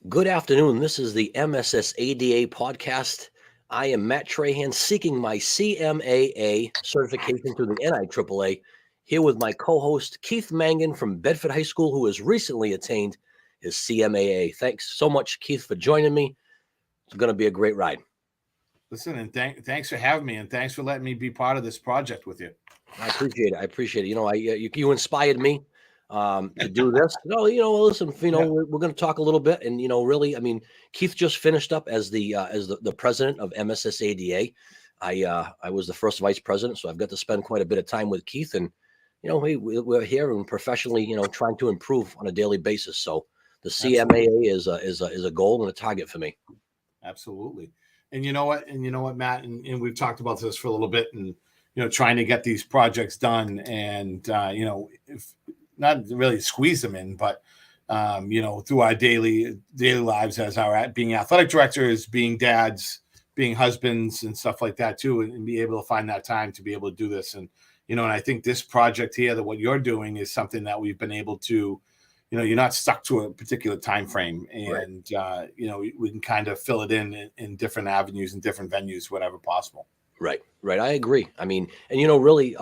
Good afternoon. This is the MSSADA podcast. I am Matt Trahan, seeking my CMAA certification through the NIAAA, here with my co-host Keith Mangan from Bedford High School, who has recently attained his CMAA. Thanks so much, Keith, for joining me. It's going to be a great ride. Listen, and thanks for having me, and thanks for letting me be part of this project with you. I appreciate it. I appreciate it. You inspired me to do this. No, listen. Yeah. We're going to talk a little bit, and really, Keith just finished up as the president of MSSADA. I was the first vice president, so I've got to spend quite a bit of time with Keith, and we're here and professionally, trying to improve on a daily basis. So the CMAA is a goal and a target for me. Absolutely. And you know what, Matt, and we've talked about this for a little bit, and trying to get these projects done, and if not really squeeze them in, but through our daily lives as our being athletic directors, being dads, being husbands, and stuff like that too, and be able to find that time to be able to do this. And and I think this project here, that what you're doing, is something that we've been able to. You're not stuck to a particular time frame, and right. We can kind of fill it in different avenues and different venues, whatever possible. Right. I agree. And really,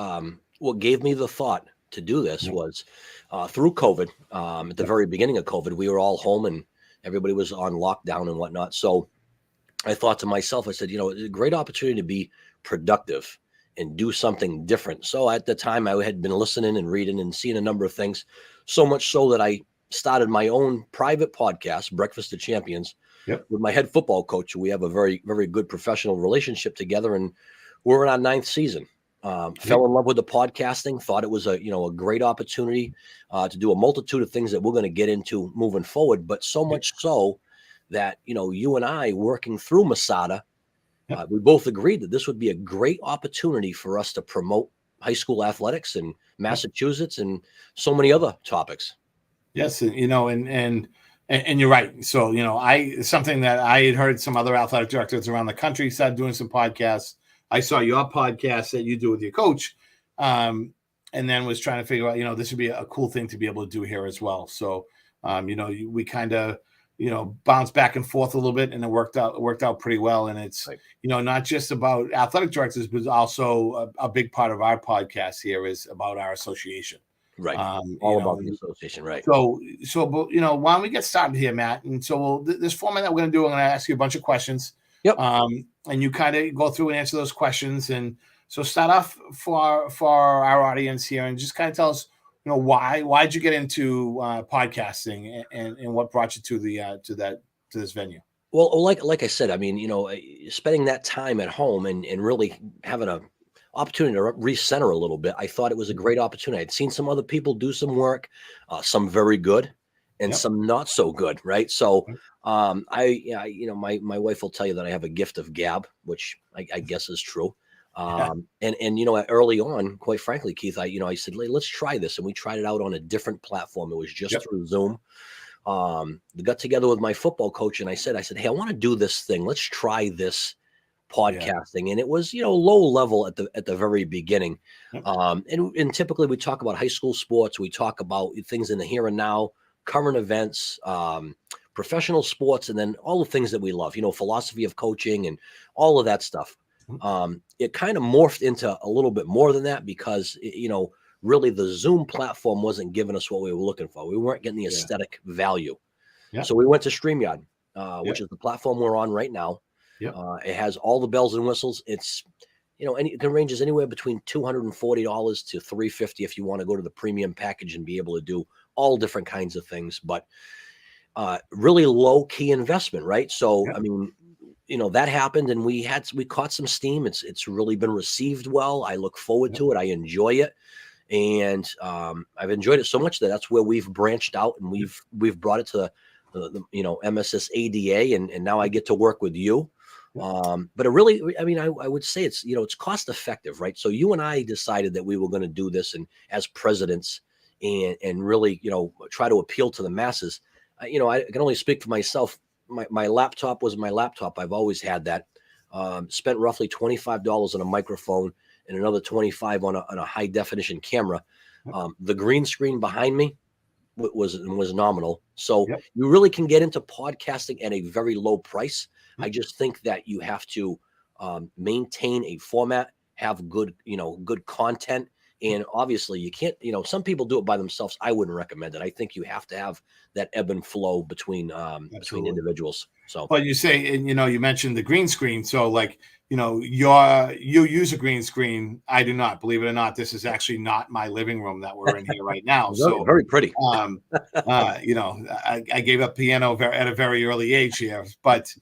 what gave me the thought to do this was through COVID. At the very beginning of COVID, we were all home and everybody was on lockdown and whatnot. So I thought to myself, I said, it's a great opportunity to be productive and do something different. So at the time, I had been listening and reading and seeing a number of things, so much so that I started my own private podcast, Breakfast of Champions, with my head football coach. We have a very, very good professional relationship together, and we're in our 9th season. Fell in love with the podcasting, thought it was a great opportunity to do a multitude of things that we're going to get into moving forward. But so much so that, you and I, working through Masada, we both agreed that this would be a great opportunity for us to promote high school athletics in Massachusetts and so many other topics. Yes, and you're right. So, something that I had heard some other athletic directors around the country started doing some podcasts. I saw your podcast that you do with your coach, and then was trying to figure out, this would be a cool thing to be able to do here as well. So, we kind of, bounced back and forth a little bit, and it worked out pretty well. And it's, right. Not just about athletic directors, but also a big part of our podcast here is about our association. Right. All about the association. Right. So, why don't we get started here, Matt? And so this format that we're going to do, I'm going to ask you a bunch of questions. Yep. And you kind of go through and answer those questions. And so start off for our audience here and just kind of tell us, why'd you get into podcasting and what brought you to this venue? Well, like I said, spending that time at home and really having a opportunity to recenter a little bit, I thought it was a great opportunity. I'd seen some other people do some work, some very good and some not so good. Right. So my wife will tell you that I have a gift of gab, which I guess is true. And early on, quite frankly, Keith, I said, let's try this. And we tried it out on a different platform. It was just through Zoom. Got together with my football coach and I said, hey, I want to do this thing. Let's try this podcasting. And it was, low level at the very beginning. And typically we talk about high school sports. We talk about things in the here and now, current events, professional sports, and then all the things that we love, philosophy of coaching and all of that stuff. It kind of morphed into a little bit more than that because, really the Zoom platform wasn't giving us what we were looking for. We weren't getting the aesthetic value. So we went to StreamYard, which is the platform we're on right now. It has all the bells and whistles. It's, it ranges anywhere between $240 to $350 if you want to go to the premium package and be able to do all different kinds of things, but really low key investment, right? So, that happened and we caught some steam. It's really been received well. I look forward to it. I enjoy it. And I've enjoyed it so much that's where we've branched out and we've brought it to the MSSADA and now I get to work with you. But it really, I would say it's, it's cost effective, right? So you and I decided that we were going to do this and as presidents and really, try to appeal to the masses. I can only speak for myself. My laptop was my laptop. I've always had that. Spent roughly $25 on a microphone and another $25 on a high definition camera. The green screen behind me was nominal. So Yep. you really can get into podcasting at a very low price. Yep. I just think that you have to maintain a format, have good, good content. And obviously you can't, some people do it by themselves. I wouldn't recommend it. I think you have to have that ebb and flow between Absolutely. individuals. So, but you say, and you mentioned the green screen. So like, you use a green screen. I do not. Believe it or not, this is actually not my living room that we're in here right now. very, So, very pretty. I gave up piano at a very early age here, but,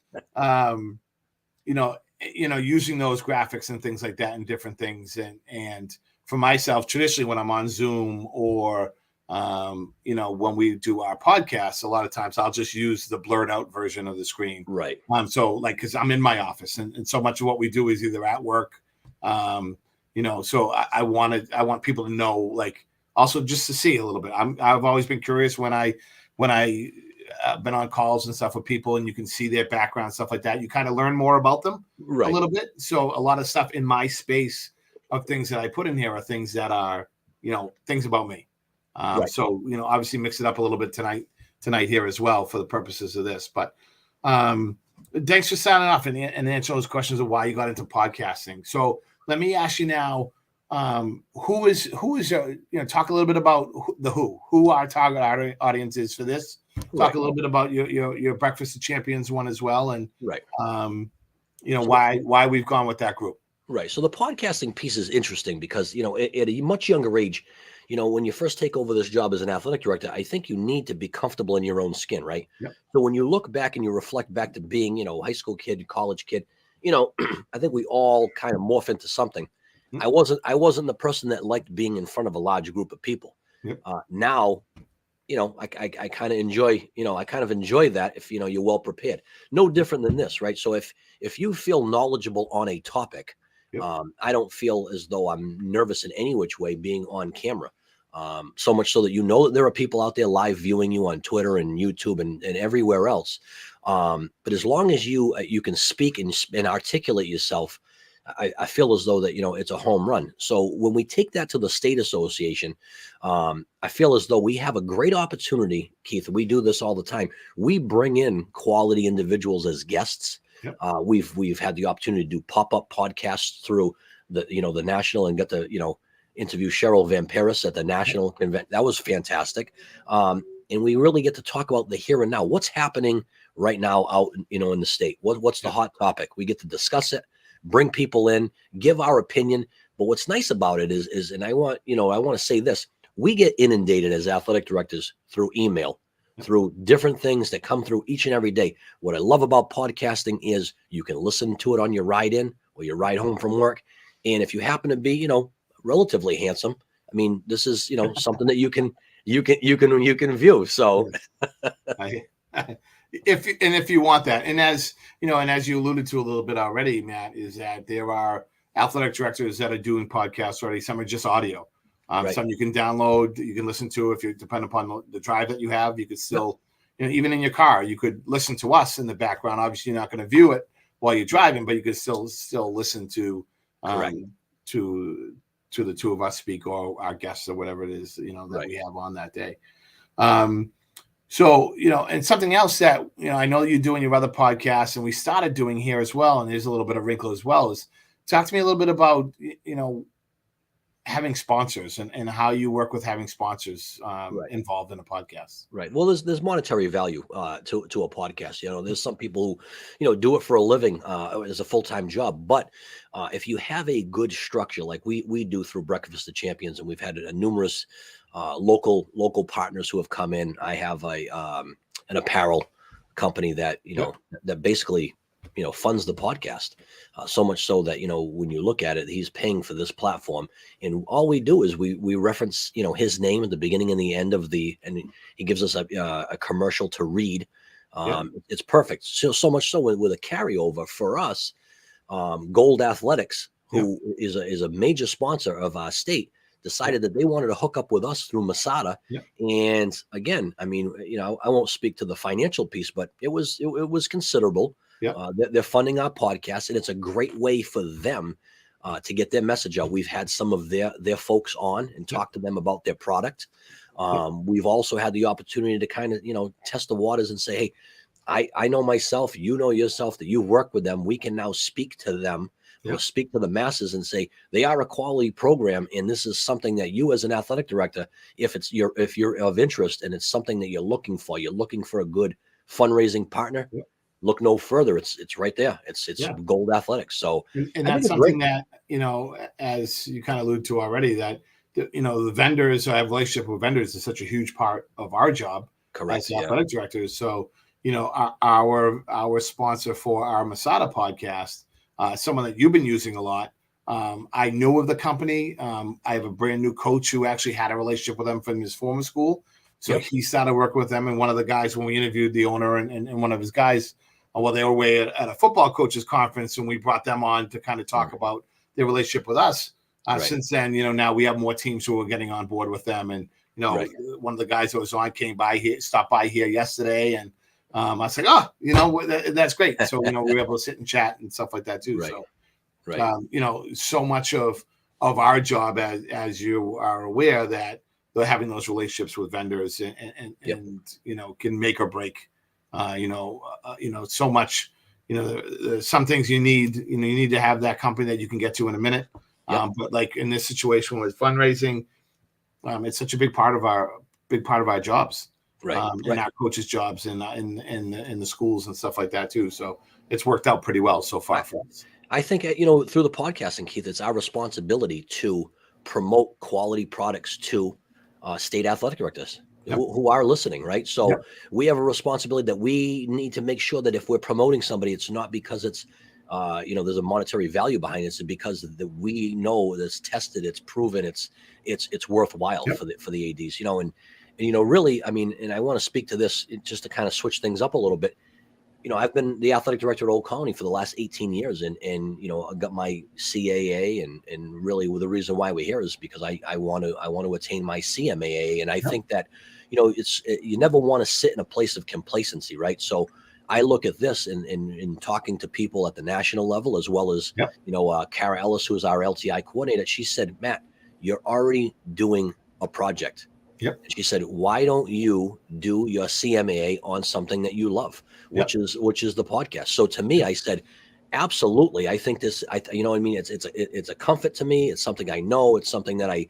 using those graphics and things like that and different things. And for myself, traditionally, when I'm on Zoom or, when we do our podcasts, a lot of times I'll just use the blurred out version of the screen. Right. So like, cause I'm in my office and so much of what we do is either at work, so I want people to know, like, also just to see a little bit. I've always been curious when I been on calls and stuff with people and you can see their background, stuff like that. You kind of learn more about them a little bit. So a lot of stuff in my space of things that I put in here are things that are, things about me. So, obviously mix it up a little bit tonight here as well for the purposes of this, but thanks for signing off and answering those questions of why you got into podcasting. So let me ask you now, who is talk a little bit about who our target audience is for this. Talk a little bit about your Breakfast of Champions one as well. And, why we've gone with that group. Right. So the podcasting piece is interesting because, at a much younger age, when you first take over this job as an athletic director, I think you need to be comfortable in your own skin, right? Yep. So when you look back and you reflect back to being, high school kid, college kid, I think we all kind of morph into something. Mm-hmm. I wasn't the person that liked being in front of a large group of people. Yep. Now, I kind of enjoy, that if, you're well prepared. No different than this, right? So if you feel knowledgeable on a topic, yep. I don't feel as though I'm nervous in any which way being on camera. So much so that that there are people out there live viewing you on Twitter and YouTube and everywhere else. But as long as you can speak and articulate yourself, I feel as though that, it's a home run. So when we take that to the state association, I feel as though we have a great opportunity, Keith. We do this all the time. We bring in quality individuals as guests. Yep. We've had the opportunity to do pop-up podcasts through the national and get to, interview Cheryl Van Paris at the national convention. That was fantastic. And we really get to talk about the here and now. What's happening right now out, in the state? What's the hot topic? We get to discuss it, bring people in, give our opinion. But what's nice about it is, and I want to say this, we get inundated as athletic directors through email, through different things that come through each and every day. What I love about podcasting is you can listen to it on your ride in or your ride home from work. And if you happen to be, relatively handsome, I mean, this is, something that you can view. So if you want that, and as you alluded to a little bit already, Matt, is that there are athletic directors that are doing podcasts already. Some are just audio. Some you can download, you can listen to if you depend upon the drive that you have. You could still, even in your car, you could listen to us in the background. Obviously, you're not going to view it while you're driving, but you could still listen to to the two of us speak or our guests or whatever it is, that we have on that day. So, and something else that, I know you do in your other podcasts and we started doing here as well, and there's a little bit of wrinkle as well, is talk to me a little bit about, having sponsors and how you work with having sponsors involved in a podcast. Right. Well, there's monetary value to a podcast. There's some people who, do it for a living as a full-time job. But if you have a good structure like we do through Breakfast of Champions, and we've had numerous local partners who have come in. I have an apparel company that, that basically, funds the podcast. So much so that, when you look at it, he's paying for this platform. And all we do is we reference, his name at the beginning and the end of and he gives us a commercial to read. It's perfect. So much so with a carryover for us, Gold Athletics, who is a major sponsor of our state, decided that they wanted to hook up with us through Masada. And again, I mean, I won't speak to the financial piece, but it was considerable. They're funding our podcast, and it's a great way for them to get their message out. We've had some of their folks on and talk to them about their product. We've also had the opportunity to kind of, test the waters and say, hey, I know myself, you know yourself, that you work with them. We can now speak to them, or speak to the masses and say they are a quality program, and this is something that you as an athletic director, if you're of interest and it's something that you're looking for a good fundraising partner, look no further. It's right there. It's Gold Athletics. So and that's something that, as you kind of alluded to already, that the vendors, I have a relationship with vendors, is such a huge part of our job. Correct. As athletic directors. So our sponsor for our Masada podcast, someone that you've been using a lot. I knew of the company. I have a brand new coach who actually had a relationship with them from his former school. So he started working with them. And one of the guys, when we interviewed the owner and one of his guys, they were away at a football coaches conference, and we brought them on to kind of talk about their relationship with us. Since then, now we have more teams who are getting on board with them. And, one of the guys that was on stopped by here yesterday, and I was like, that's great. So, we were able to sit and chat and stuff like that too. So, so much of our job, as you are aware, that they're having those relationships with vendors and can make or break, so much, some things you need to have that company that you can get to in a minute. But like in this situation with fundraising, it's such a big part of our jobs. And our coaches' jobs in the schools and stuff like that too. So it's worked out pretty well so far for us. I think through the podcasting, Keith, it's our responsibility to promote quality products to state athletic directors who are listening, right? So we have a responsibility that we need to make sure that if we're promoting somebody, it's not because it's there's a monetary value behind it. It's because we know that it's tested, it's proven, it's worthwhile for the ADs, and really, I mean, and I want to speak to this just to kind of switch things up a little bit. I've been the athletic director at Old Colony for the last 18 years, and I got my CAA, and really the reason why we're here is because I want to attain my CMAA, and I think that you never want to sit in a place of complacency, right? So I look at this in talking to people at the national level, as well as Kara Ellis, who is our LTI coordinator. She said, Matt, you're already doing a project. And she said, why don't you do your CMAA on something that you love, which is the podcast? So to me, I said, absolutely. I think this, it's a comfort to me. It's something I know. It's something that I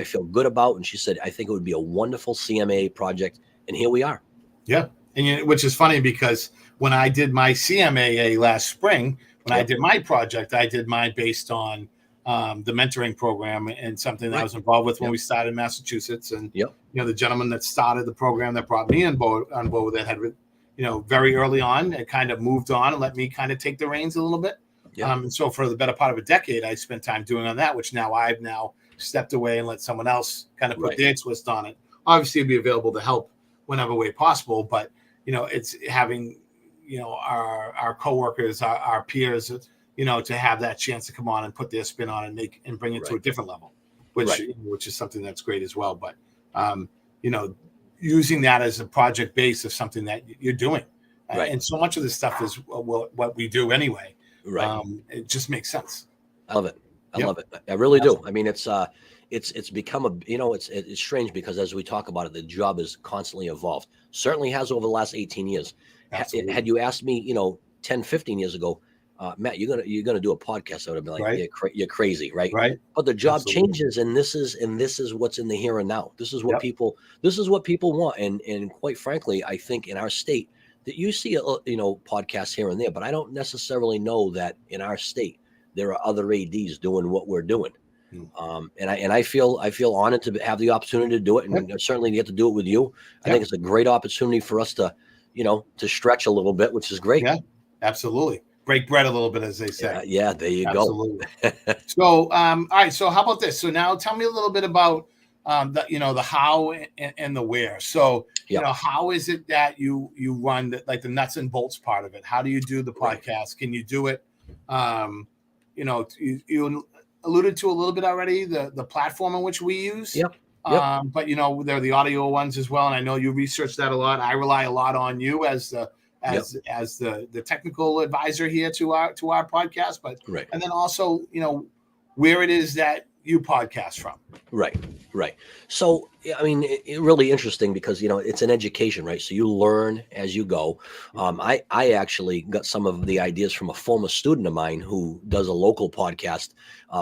feel good about. And she said, I think it would be a wonderful CMAA project. And here we are. Yeah. And which is funny because when I did my CMAA last spring, when I did my project, I did mine based on the mentoring program and something that I was involved with when we started in Massachusetts. And, the gentleman that started the program that brought me on board with it had, very early on, it kind of moved on and let me kind of take the reins a little bit. And so for the better part of a decade, I spent time doing on that, which now I've stepped away and let someone else kind of put their twist on it. Obviously, it'd be available to help whenever way possible, but it's having our coworkers, our peers, to have that chance to come on and put their spin on and bring it to a different level, which is something that's great as well. But using that as a project base of something that you're doing, and so much of this stuff is what we do anyway. It just makes sense. I love it. I love it. I really do. I mean, it's become it's strange because as we talk about it, the job is constantly evolved. Certainly has over the last 18 years. Had you asked me, 10, 15 years ago, Matt, you're gonna do a podcast, I would have been like, you're crazy, right? But the job changes, and this is what's in the here and now. This is what people want, and quite frankly, I think in our state that you see podcasts here and there, but I don't necessarily know that in our state there are other ADs doing what we're doing. And I feel honored to have the opportunity to do it, and certainly to get to do it with you. I think it's a great opportunity for us to stretch a little bit, which is great. Yeah, absolutely. Break bread a little bit, as they say. Yeah, there you go. So, all right. So, how about this? So now, tell me a little bit about the how and the where. So, how is it that you run the nuts and bolts part of it? How do you do the podcast? Can you do it? You alluded to a little bit already the platform in which we use. But there are the audio ones as well, and I know you research that a lot. I rely a lot on you as the technical advisor here to our podcast, but and then also where it is that you podcast from. Right, right. So, yeah, I mean, it really interesting because it's an education, right? So you learn as you go. I actually got some of the ideas from a former student of mine who does a local podcast.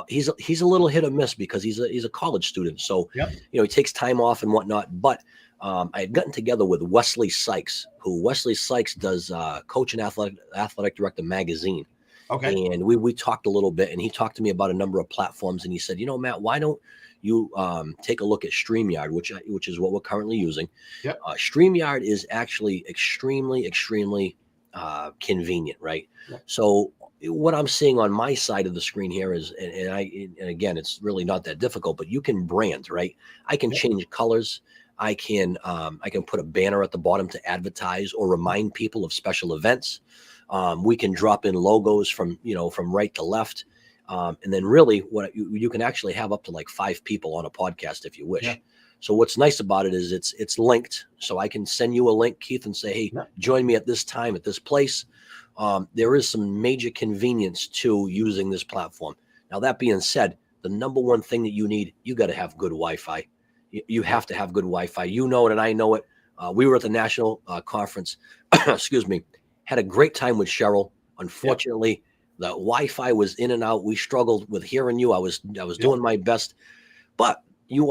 He's a little hit or miss because he's a college student, so Yep. he takes time off and whatnot. But I had gotten together with Wesley Sykes, who Wesley Sykes does Coach and Athletic Director magazine. Okay. And we talked a little bit, and he talked to me about a number of platforms, and he said, Matt, why don't you take a look at StreamYard, which is what we're currently using. Yep. StreamYard is actually extremely, extremely convenient, right? Yep. So what I'm seeing on my side of the screen here is, and again, it's really not that difficult, but you can brand, right? I can change colors. I can put a banner at the bottom to advertise or remind people of special events. We can drop in logos from right to left. And then really what you can actually have up to like 5 people on a podcast if you wish. Yeah. So what's nice about it is it's linked. So I can send you a link, Keith, and say, hey, join me at this time at this place. There is some major convenience to using this platform. Now, that being said, the number one thing that you got to have good Wi-Fi. You have to have good Wi-Fi. You know it, and I know it. We were at the national conference, excuse me, had a great time with Cheryl. Unfortunately, the Wi-Fi was in and out. We struggled with hearing you. I was doing my best, but you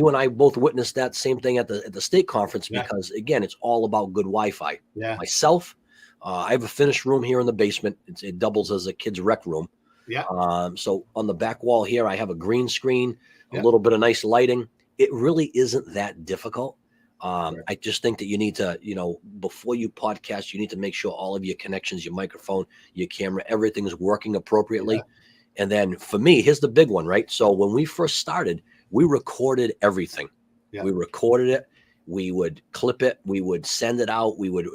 and I both witnessed that same thing at the state conference because again, it's all about good Wi-Fi. Yeah. Myself, I have a finished room here in the basement. It doubles as a kid's rec room. Yeah. So on the back wall here, I have a green screen, a little bit of nice lighting. It really isn't that difficult. I just think that you need to, before you podcast, you need to make sure all of your connections, your microphone, your camera, everything's working appropriately. Yeah. And then for me, here's the big one, right? So when we first started, we recorded everything. Yeah. We recorded it. We would clip it. We would send it out. We would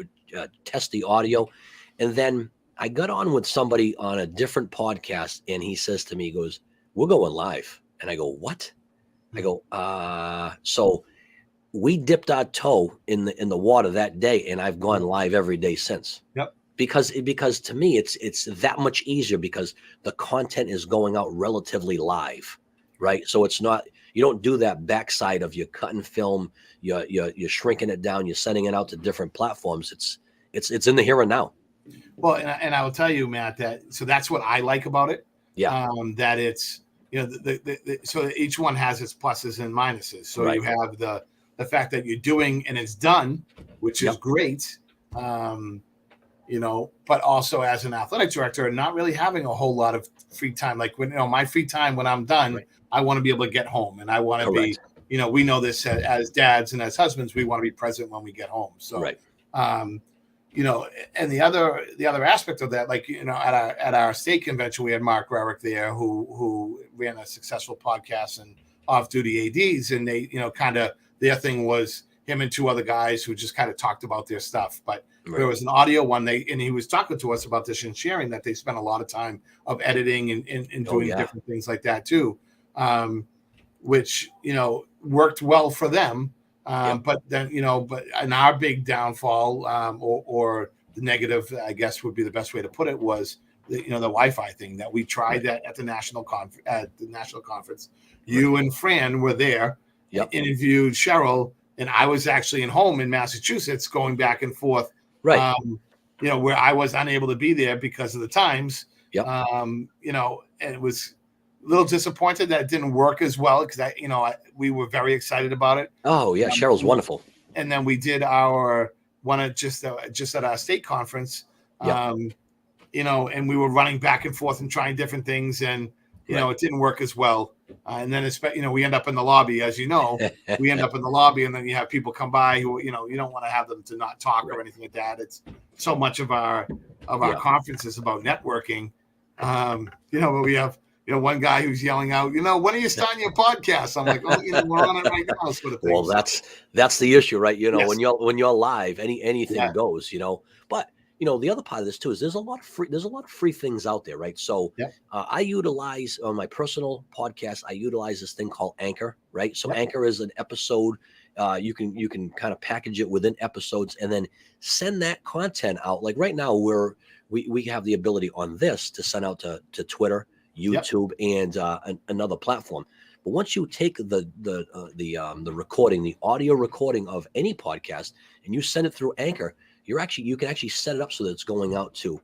test the audio. And then I got on with somebody on a different podcast, and he says to me, he goes, we're going live. And I go, what? I go, so we dipped our toe in the water that day, and I've gone live every day since. Yep. Because to me, it's that much easier because the content is going out relatively live, right? So it's not, you don't do that backside of you cutting film, you're shrinking it down, you're sending it out to different platforms. It's in the here and now. Well, and I will tell you, Matt, so that's what I like about it. Yeah. That it's, so each one has its pluses and minuses. So you have the fact that you're doing and it's done, which is great. But also as an athletic director, not really having a whole lot of free time. Like when, my free time when I'm done, I want to be able to get home, and I want to be, we know this as dads and as husbands, we want to be present when we get home. So, and the other aspect of that, like, at our state convention, we had Mark Rarick there who ran a successful podcast and off-duty ADs, and they, kind of, their thing was him and 2 other guys who just kind of talked about their stuff. But there was an audio one, and he was talking to us about this and sharing that they spent a lot of time of editing and doing different things like that too, which, worked well for them. But then, and our big downfall, or the negative, I guess would be the best way to put it, was the Wi-Fi thing that we tried that at the national conference. You and Fran were there. Interviewed Cheryl, and I was actually in home in Massachusetts going back and forth, where I was unable to be there because of the times. And it was a little disappointed that it didn't work as well because we were very excited about it. Oh yeah, Cheryl's wonderful. And then we did our one at just at our state conference, and we were running back and forth and trying different things, and it didn't work as well. And then we end up in the lobby, as we end up in the lobby, and then you have people come by who, you don't want to have them to not talk or anything like that. It's so much of our conference is about networking. But we have, one guy who's yelling out, when are you starting your podcast? I'm like, we're on it right now, sort of thing. Well, that's the issue, right? When you're live, anything goes, but the other part of this too is there's a lot of free things out there, right? So I utilize on my personal podcast, I utilize this thing called Anchor, right? So Anchor is an episode. You can kind of package it within episodes and then send that content out. Like right now we have the ability on this to send out to Twitter, YouTube, and another platform. But once you take the recording, the audio recording of any podcast, and you send it through Anchor, you can actually set it up so that it's going out to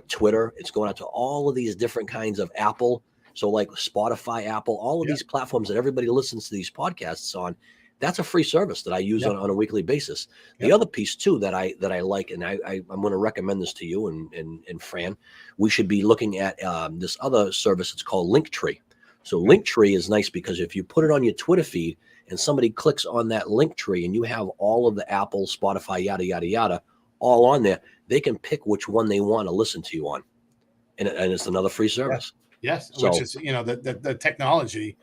Twitter. It's going out to all of these different kinds of Apple. So like Spotify, Apple, all of these platforms that everybody listens to these podcasts on. That's a free service that I use on a weekly basis. The other piece too that I like, and I'm going to recommend this to you and Fran, we should be looking at this other service. It's called Linktree. So Linktree is nice because if you put it on your Twitter feed and somebody clicks on that Linktree and you have all of the Apple, Spotify, yada, yada, yada, all on there, they can pick which one they want to listen to you on. And it's another free service. Yes. So, which is, the technology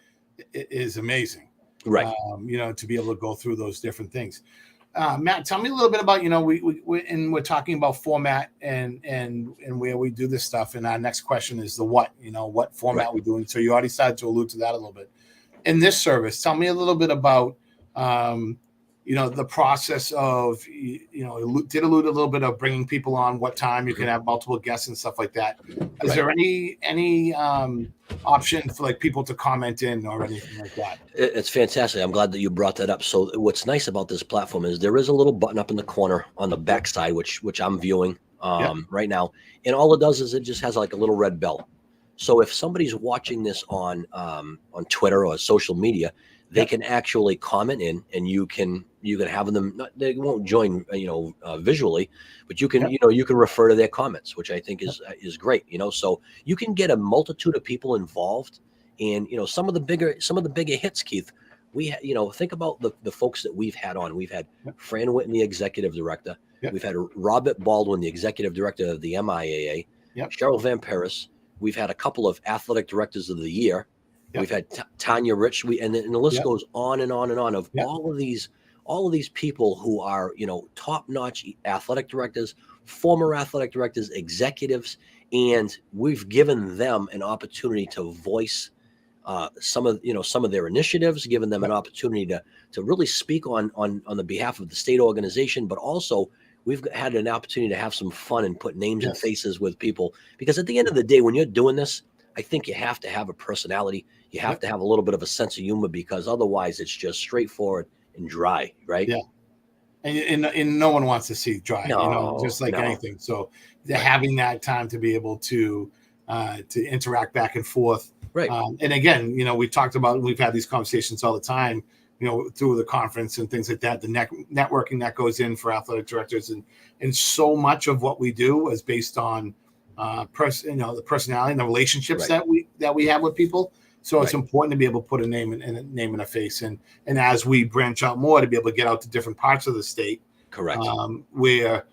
is amazing. Right. To be able to go through those different things. Matt, tell me a little bit about, we're talking about format and where we do this stuff. And our next question is the what, what format we're doing. So you already started to allude to that a little bit. In this service, tell me a little bit about, the process of, did allude a little bit of bringing people on, what time you can have multiple guests and stuff like that. Is there any option for like people to comment in or anything like that? It's fantastic. I'm glad that you brought that up. So what's nice about this platform is there is a little button up in the corner on the backside, which I'm viewing right now. And all it does is it just has like a little red bell. So if somebody's watching this on Twitter or social media, they can actually comment in, and you can have them. They won't join, visually, but you can, you can refer to their comments, which I think is great. So you can get a multitude of people involved, and some of the bigger hits, Keith. We, think about the folks that we've had on. We've had Fran Witten, the executive director. We've had Robert Baldwin, the executive director of the MIAA. Cheryl Van Paris. We've had a couple of athletic directors of the year. We've had Tanya Rich, and the list goes on and on and on of all of these people who are, top-notch athletic directors, former athletic directors, executives, and we've given them an opportunity to voice some of their initiatives, given them an opportunity to really speak on the behalf of the state organization, but also we've had an opportunity to have some fun and put names and faces with people, because at the end of the day, when you're doing this, I think you have to have a personality. You have to have a little bit of a sense of humor, because otherwise it's just straightforward and dry, right? Yeah. And no one wants to see dry, just like anything. So having that time to be able to interact back and forth. Right. And again, we've had these conversations all the time, through the conference and things like that, the networking that goes in for athletic directors. And so much of what we do is based on the personality and the relationships that we have with people. So it's important to be able to put a name and a face, and as we branch out more, to be able to get out to different parts of the state. Correct. Where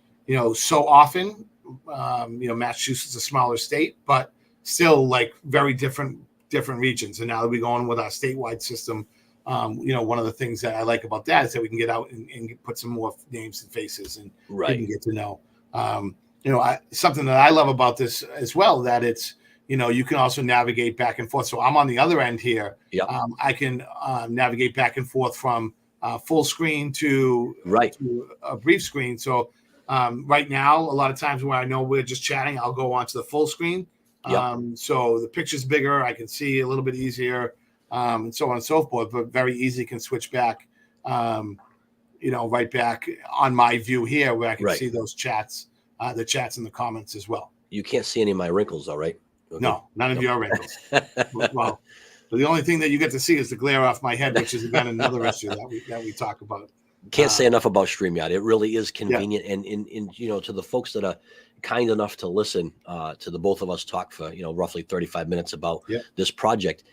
so often Massachusetts is a smaller state, but still like very different regions. And now that we're going with our statewide system, one of the things that I like about that is that we can get out and put some more names and faces, and we can get to know. Something that I love about this as well, that it's, you can also navigate back and forth. So I'm on the other end here. I can navigate back and forth from full screen to a brief screen. So right now, a lot of times when I know we're just chatting, I'll go onto the full screen. So the picture's bigger. I can see a little bit easier, and so on and so forth, but very easy can switch back, right back on my view here, where I can see those chats, the chats and the comments as well. You can't see any of my wrinkles, though, right? Okay. No, none of your wrinkles. Well, the only thing that you get to see is the glare off my head, which is again another issue that we talk about. Can't say enough about StreamYard. It really is convenient, and to the folks that are kind enough to listen to the both of us talk for roughly 35 minutes about this project.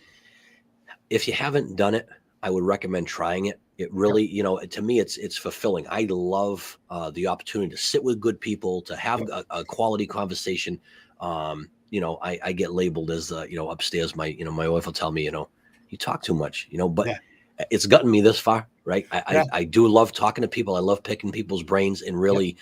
If you haven't done it, I would recommend trying it. It really, to me, it's fulfilling. I love the opportunity to sit with good people, to have a quality conversation. I get labeled as upstairs. My wife will tell me, you talk too much, but it's gotten me this far, right? I do love talking to people. I love picking people's brains and really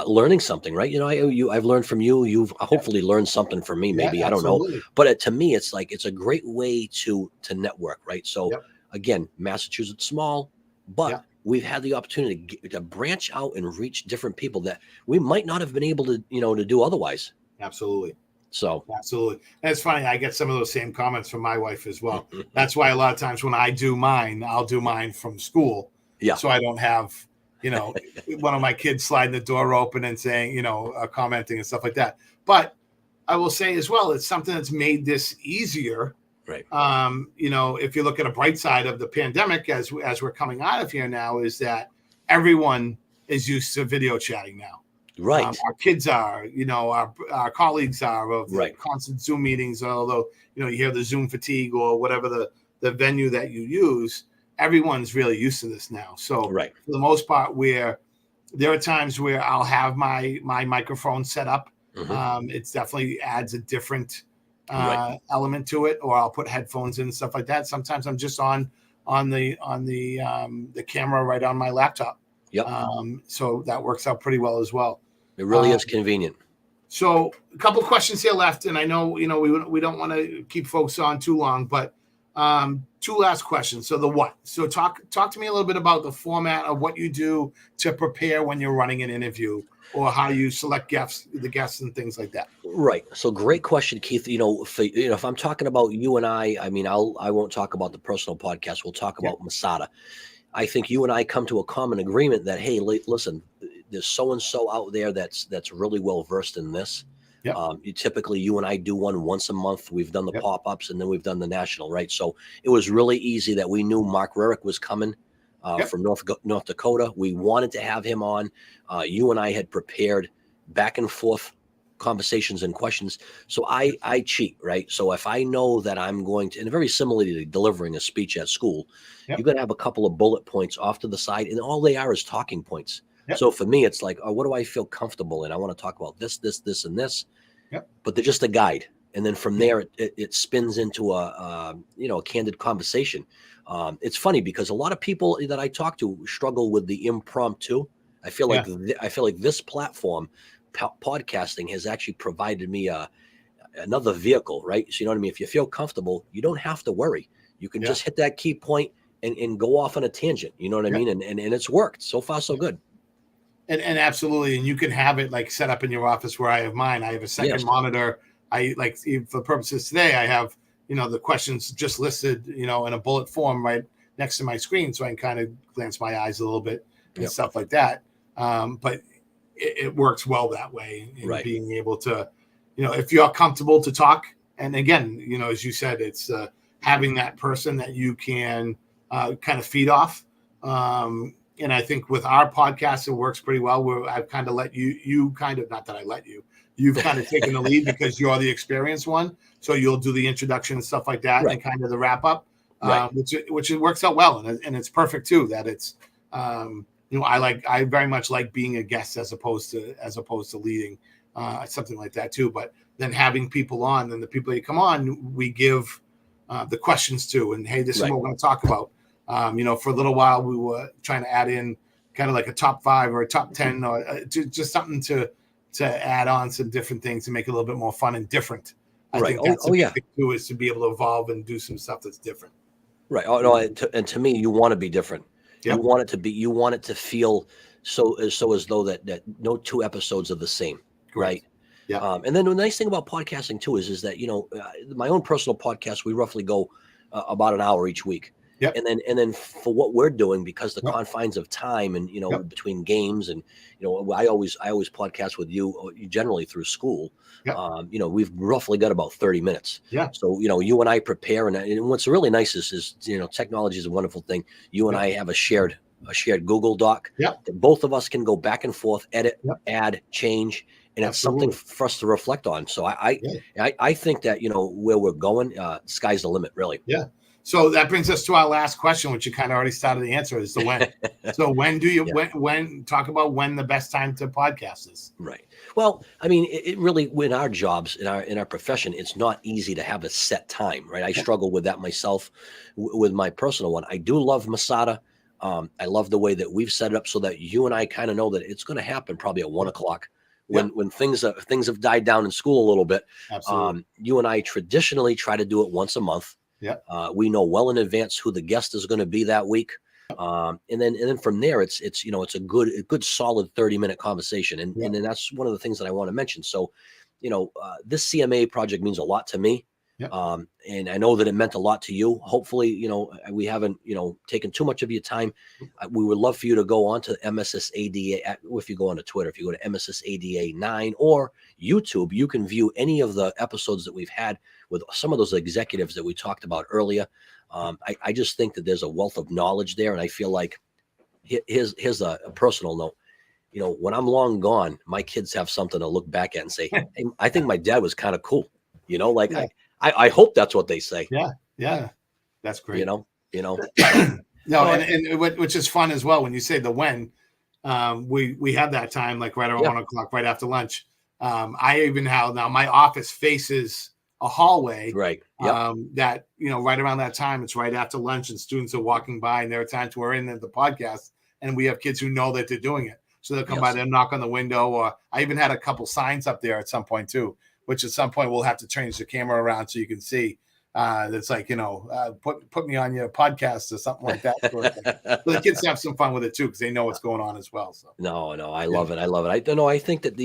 learning something, right? I've learned from you. You've hopefully learned something from me, maybe. I don't know. But to me, it's like, it's a great way to network, right? So again, Massachusetts small, but we've had the opportunity to branch out and reach different people that we might not have been able to, to do otherwise. Absolutely. So Absolutely. And it's funny. I get some of those same comments from my wife as well. That's why a lot of times when I do mine, I'll do mine from school. yeah, So I don't have, one of my kids sliding the door open and saying, commenting and stuff like that. But I will say as well, it's something that's made this easier. right, If you look at a bright side of the pandemic as we're coming out of here now, is that everyone is used to video chatting now. right, Our kids are, our colleagues are of the right, constant Zoom meetings, although, you hear the Zoom fatigue or whatever the venue that you use, everyone's really used to this now. So right. for the most part, where there are times where I'll have my microphone set up. It definitely adds a different Right. element to it, or I'll put headphones in and stuff like that. Sometimes I'm just on the camera right on my laptop. Yep. So that works out pretty well as well. It really is convenient. So a couple questions here left, and I know we don't want to keep folks on too long, but two last questions. So the what? So talk to me a little bit about the format of what you do to prepare when you're running an interview, or how you select the guests and things like that. Right. So great question, Keith. If I'm talking about you and I mean, I won't talk about the personal podcast. We'll talk about Masada. I think you and I come to a common agreement that, hey, listen, there's so-and-so out there that's really well versed in this. Yep. You and I do one once a month. We've done the pop-ups, and then we've done the national, right? So it was really easy that we knew Mark Rurick was coming from North Dakota. We wanted to have him on. You and I had prepared back and forth conversations and questions. So I cheat, right? So if I know that I'm going to, and very similarly to delivering a speech at school, you're going to have a couple of bullet points off to the side, and all they are is talking points. So for me, it's like, oh, what do I feel comfortable in? I want to talk about this, and this, but they're just a guide. And then from there, it spins into a candid conversation. It's funny because a lot of people that I talk to struggle with the impromptu. I feel like this platform, podcasting, has actually provided me another vehicle, right? So you know what I mean? If you feel comfortable, you don't have to worry. You can just hit that key point and go off on a tangent. You know what I mean? And it's worked so far, so good. And absolutely, and you can have it like set up in your office where I have mine. I have a second monitor. I like, for purposes today, I have the questions just listed in a bullet form right next to my screen, so I can kind of glance my eyes a little bit and stuff like that. But it works well that way, in being able to, if you're comfortable to talk. And again, as you said, it's having that person that you can kind of feed off. And I think with our podcast, it works pretty well, where I've kind of let you kind of, not that I let you've kind of taken the lead because you're the experienced one. So you'll do the introduction and stuff like that, and kind of the wrap up, which it works out well. And it's perfect too, that it's, I very much like being a guest as opposed to leading something like that too. But then having people on, and the people that come on, we give the questions to, and hey, this is what we're going to talk about. For a little while, we were trying to add in kind of like a top 5 or a top 10, or just something to add on some different things to make it a little bit more fun and different. I think that's the big thing too, is to be able to evolve and do some stuff that's different. Right. Oh no. And to me, you want to be different. You want it to feel so as though that no two episodes are the same. Right. Yeah. And then the nice thing about podcasting too is that, my own personal podcast, we roughly go about an hour each week. Yep. And then for what we're doing, because the confines of time and, between games and, I always podcast with you generally through school. We've roughly got about 30 minutes. Yeah. So, you and I prepare. And what's really nice is, technology is a wonderful thing. You and I have a shared Google Doc. Yeah. That both of us can go back and forth, edit, add, change. And it's something for us to reflect on. So I think that, where we're going, sky's the limit, really. Yeah. So that brings us to our last question, which you kind of already started to answer, is the when. So when do you, when talk about when the best time to podcast is? Right. Well, I mean, it really, in our jobs, in our profession, it's not easy to have a set time, right? I struggle with that myself with my personal one. I do love Masada. I love the way that we've set it up so that you and I kind of know that it's going to happen probably at 1 o'clock. When things have died down in school a little bit. Absolutely. You and I traditionally try to do it once a month. Yeah. We know well in advance who the guest is going to be that week. And then from there, it's a good solid 30-minute conversation. And then that's one of the things that I want to mention. So this CMA project means a lot to me. Yep. And I know that it meant a lot to you. Hopefully, we haven't, taken too much of your time. We would love for you to go on to MSSADA. If you go on to Twitter, if you go to MSSADA 9 or YouTube, you can view any of the episodes that we've had with some of those executives that we talked about earlier. I just think that there's a wealth of knowledge there. And I feel like here's a personal note. When I'm long gone, my kids have something to look back at and say, hey, I think my dad was kind of cool. Yeah. I hope that's what they say. Yeah. That's great. No, and which is fun as well. When you say the when, we have that time, like right around 1 o'clock, right after lunch. I even have now my office faces a hallway, right? Yep. That, right around that time, it's right after lunch and students are walking by, and there are times we're in the podcast and we have kids who know that they're doing it. So they'll come by, they'll knock on the window, or I even had a couple signs up there at some point too, which at some point we'll have to change the camera around so you can see. That's like, put me on your podcast or something like that. But the kids have some fun with it too, because they know what's going on as well. So no, I love it. I love it. I think that,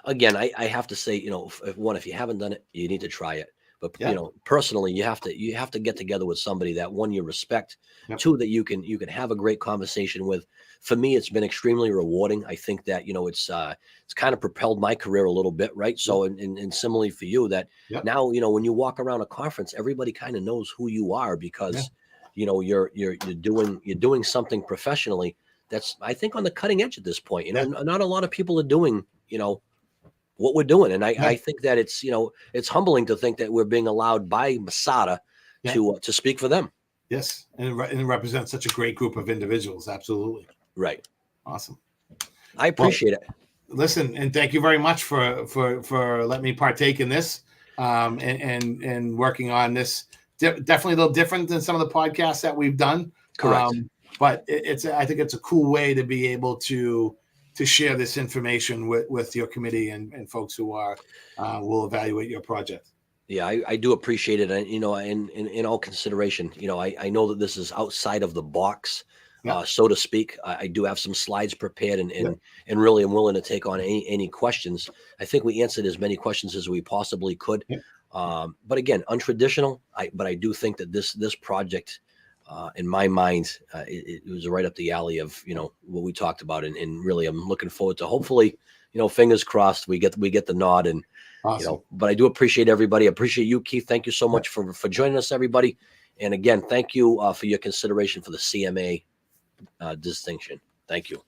again, I have to say, if you haven't done it, you need to try it. But personally, you have to get together with somebody that, one, you respect, two, that you can have a great conversation with. For me, it's been extremely rewarding. I think that it's kind of propelled my career a little bit, right? So, and similarly for you, that now when you walk around a conference, everybody kind of knows who you are, because you're doing something professionally that's, I think, on the cutting edge at this point. Not a lot of people are doing what we're doing. And I think that it's humbling to think that we're being allowed by Masada to speak for them. Yes. And it represents such a great group of individuals. Absolutely. Right. Awesome. I appreciate it. Listen, and thank you very much for letting me partake in this, and working on this. Definitely a little different than some of the podcasts that we've done. Correct. But I think it's a cool way to be able to share this information with your committee and folks who will evaluate your project. Yeah, I do appreciate it. And, in all consideration, I know that this is outside of the box, so to speak. I do have some slides prepared, and really am willing to take on any questions. I think we answered as many questions as we possibly could. But again, untraditional. But I do think that this project, in my mind, it was right up the alley of what we talked about, and really I'm looking forward to, hopefully, fingers crossed, we get the nod. And awesome. But I do appreciate everybody. I appreciate you, Keith. Thank you so much for joining us, everybody. And again, thank you for your consideration for the CMA distinction. Thank you.